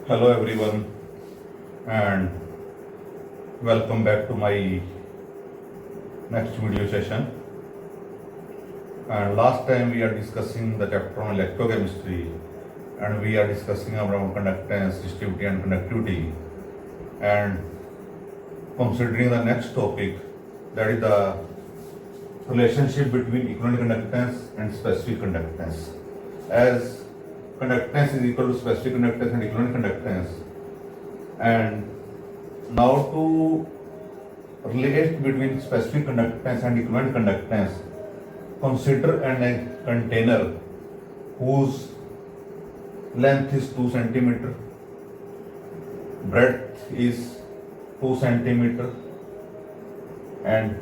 Hello everyone and welcome back to my next video session. And last time we are discussing the chapter on electrochemistry and we are discussing around conductance, resistivity and conductivity, and considering the next topic, that is the relationship between equivalent conductance and specific conductance. As conductance is equal to specific conductance and equivalent conductance, and now to relate between specific conductance and equivalent conductance, consider a container whose length is 2 centimeter, breadth is 2 centimeter, and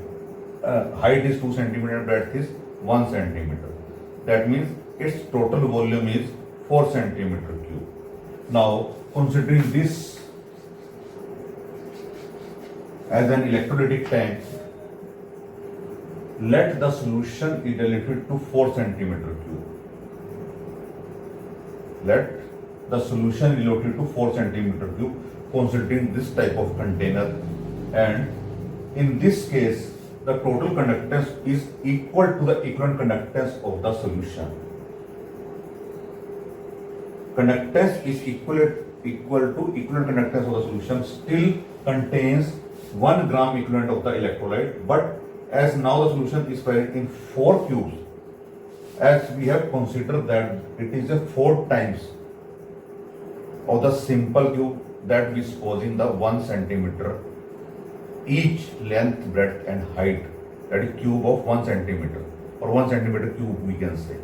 height is 2 centimeter and breadth is 1 centimeter. That means its total volume is 4 centimeter cube. Now, considering this as an electrolytic tank, let the solution is related to 4 centimeter cube. Let the solution related to 4 centimeter cube considering this type of container, and in this case the total conductance is equal to the equivalent conductance of the solution. Conductance is equal to equivalent conductance of the solution still contains 1 gram equivalent of the electrolyte, but as now the solution is present in 4 cubes, as we have considered that it is a 4 times of the simple cube that is causing the 1 centimeter each length, breadth and height, that is cube of 1 centimeter or 1 centimeter cube we can say.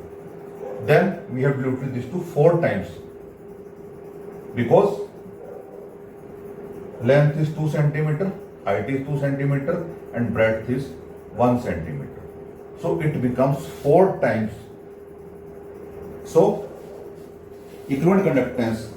Then we have diluted this to 4 times because length is 2 centimeter, height is 2 centimeter and breadth is 1 centimeter. So it becomes 4 times. So equivalent conductance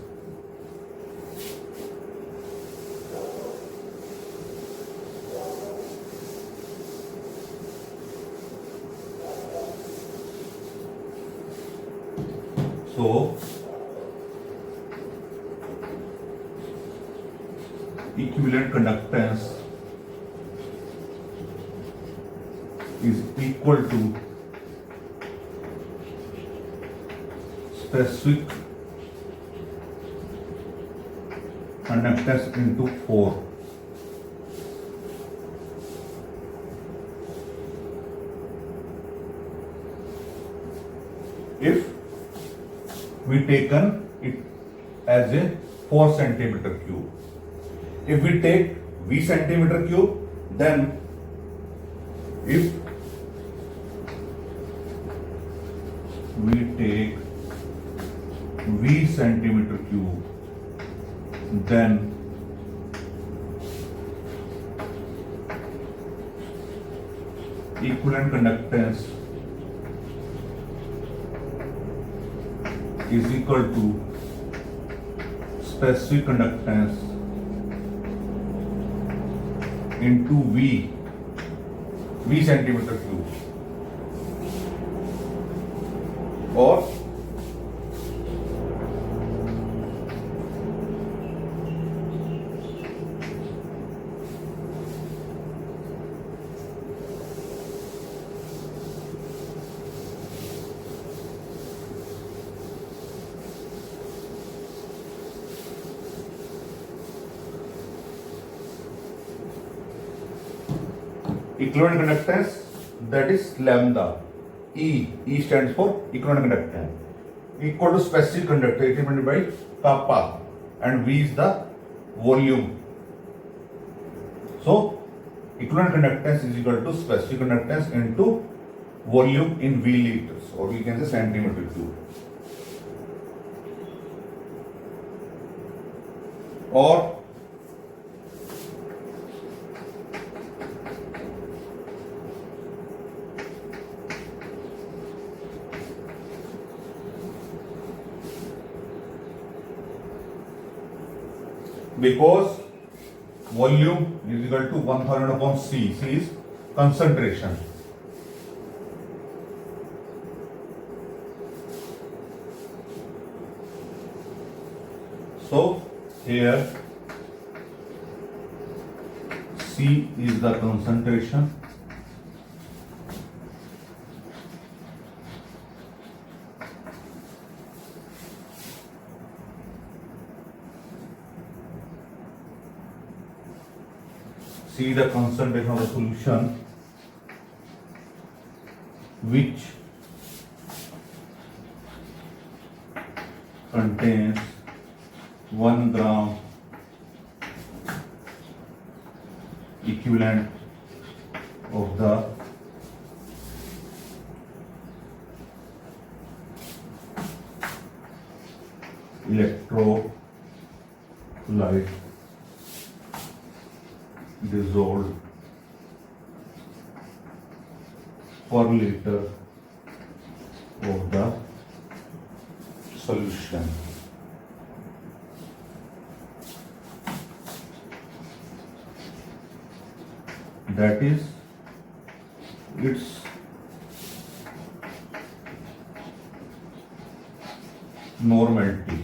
equivalent conductance is equal to specific conductance into 4. If we taken it as a 4 centimeter cube. If we take V centimeter cube, then if we take V centimeter cube, then equivalent conductance is equal to specific conductance into V centimeter cube, or equivalent conductance, that is lambda. E stands for equivalent conductance, equal to specific conductance divided by kappa, and V is the volume. So equivalent conductance is equal to specific conductance into volume in V liters, or we can say centimeter cube. Or because volume is equal to 1000 upon C. C is concentration. So Here C is the concentration. C the concentration of the solution which contains 1 gram equivalent of the electrolyte dissolved per liter of the solution. That is its normality.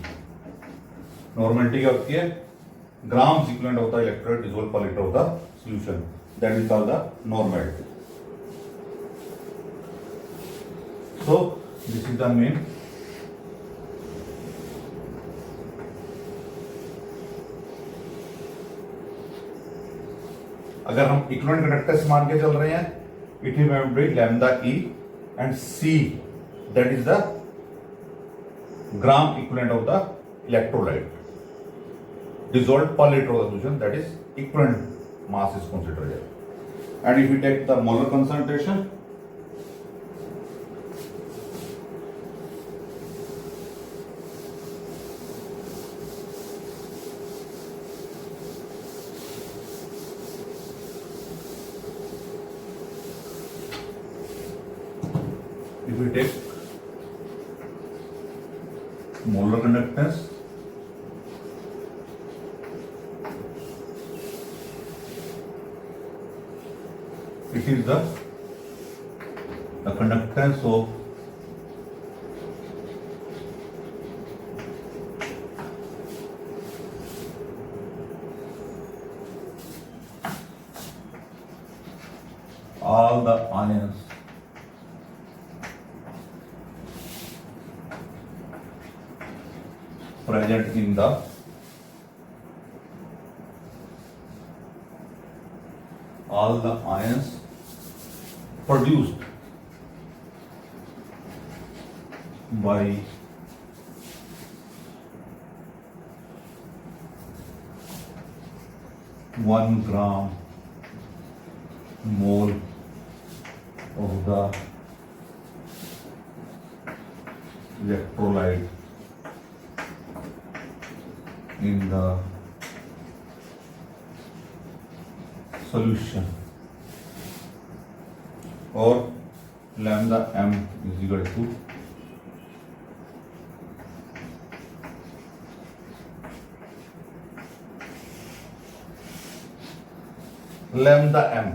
Normality क्या होती है? Grams equivalent of the electrolyte dissolved per liter of the solution. That is called the normality. So this is the main. अगर हम equivalent conductance मान के चल रहे हैं, it will be lambda E and C, that is the gram equivalent of the electrolyte dissolved per liter of the solution, that is equivalent mass is considered here. And if we take the molar concentration, if we take molar conductance, it is the conductance of all the ions present in the ions produced by 1 gram mole of the electrolyte in the solution, or lambda m is equal to lambda m.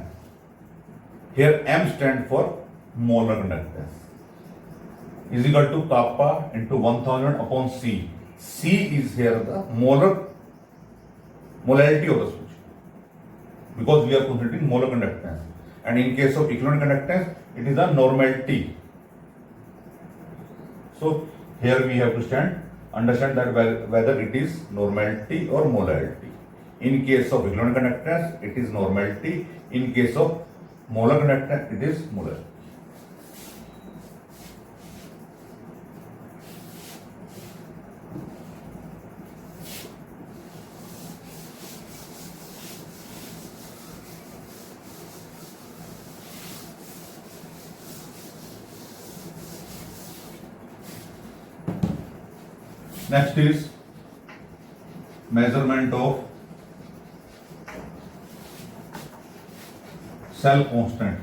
Here m stand for molar conductance, is equal to kappa into 1000 upon c. C is here the molarity of the solution, because we are considering molar conductance, and in case of equivalent conductance it is a normality. So here we have to understand that whether it is normality or molarity. In case of equivalent conductance it is normality, in case of molar conductance it is molarity. Next is measurement of cell constant.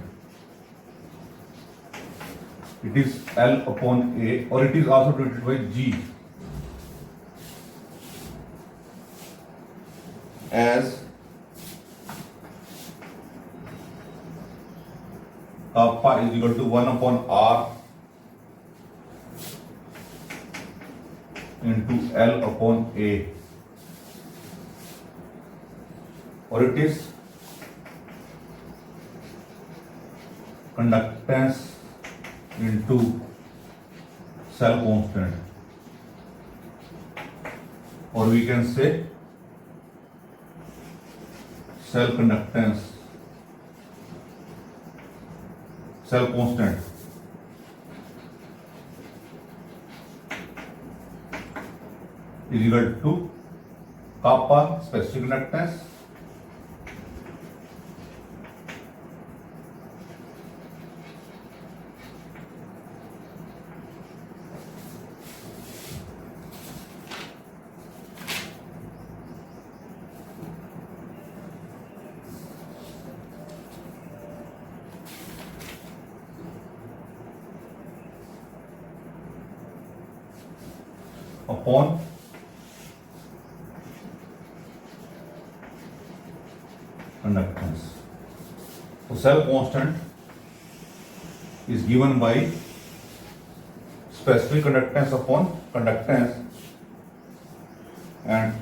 It is L upon A, or it is also denoted by G, as kappa is equal to 1 upon R into L upon A. or it is conductance into cell constant, or we can say cell conductance, cell constant is equal to kappa specific conductance upon conductance. So cell constant is given by specific conductance upon conductance, and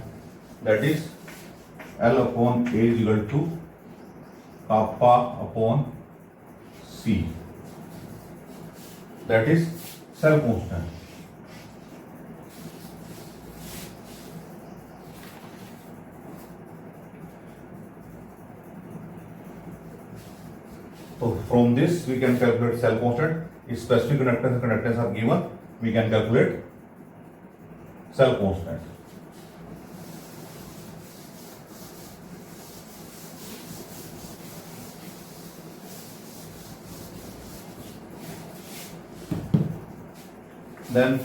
that is L upon A is equal to kappa upon C. That is cell constant. So from this we can calculate cell constant. If specific conductance and conductance are given, we can calculate cell constant. Then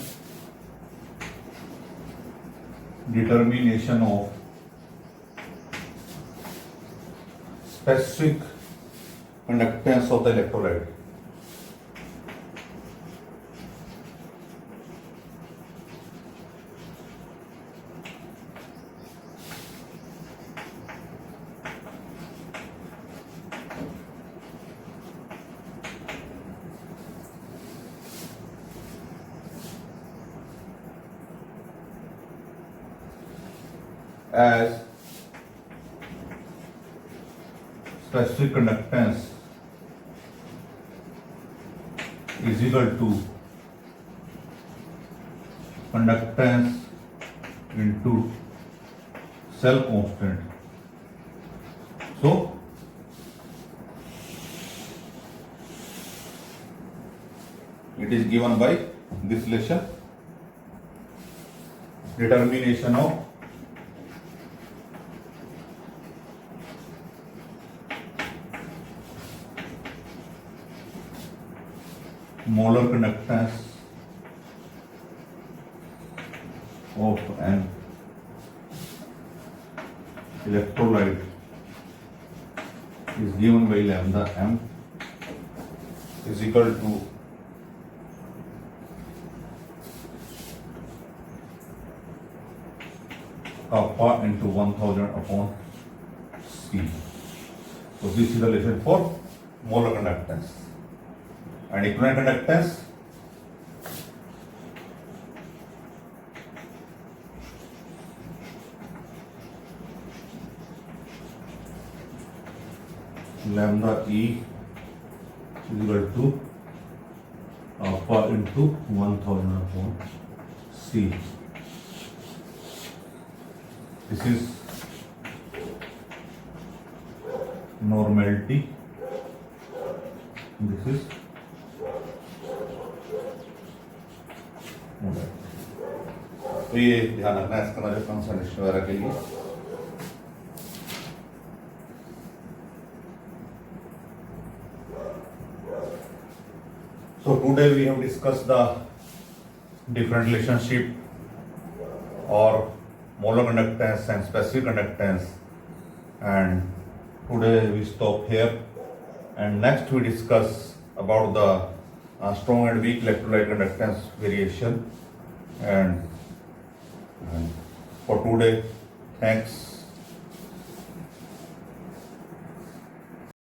determination of specific conductance of the electrolyte. As specific conductance is equal to conductance into cell constant. So it is given by this relation, determination of molar conductance of an electrolyte is given by lambda m is equal to kappa into 1000 upon C. So this is the relation for molar conductance. And equivalent conductance lambda E is equal to alpha into 1000 upon C. This is normality. This is तो ये ध्यान रखना है इसका जो concentration वगैरह के लिए. So today we have discussed the different relationship or molar conductance and specific conductance, and today we stop here, and next we discuss about the strong and weak electrolyte conductance variation. And for today, thanks.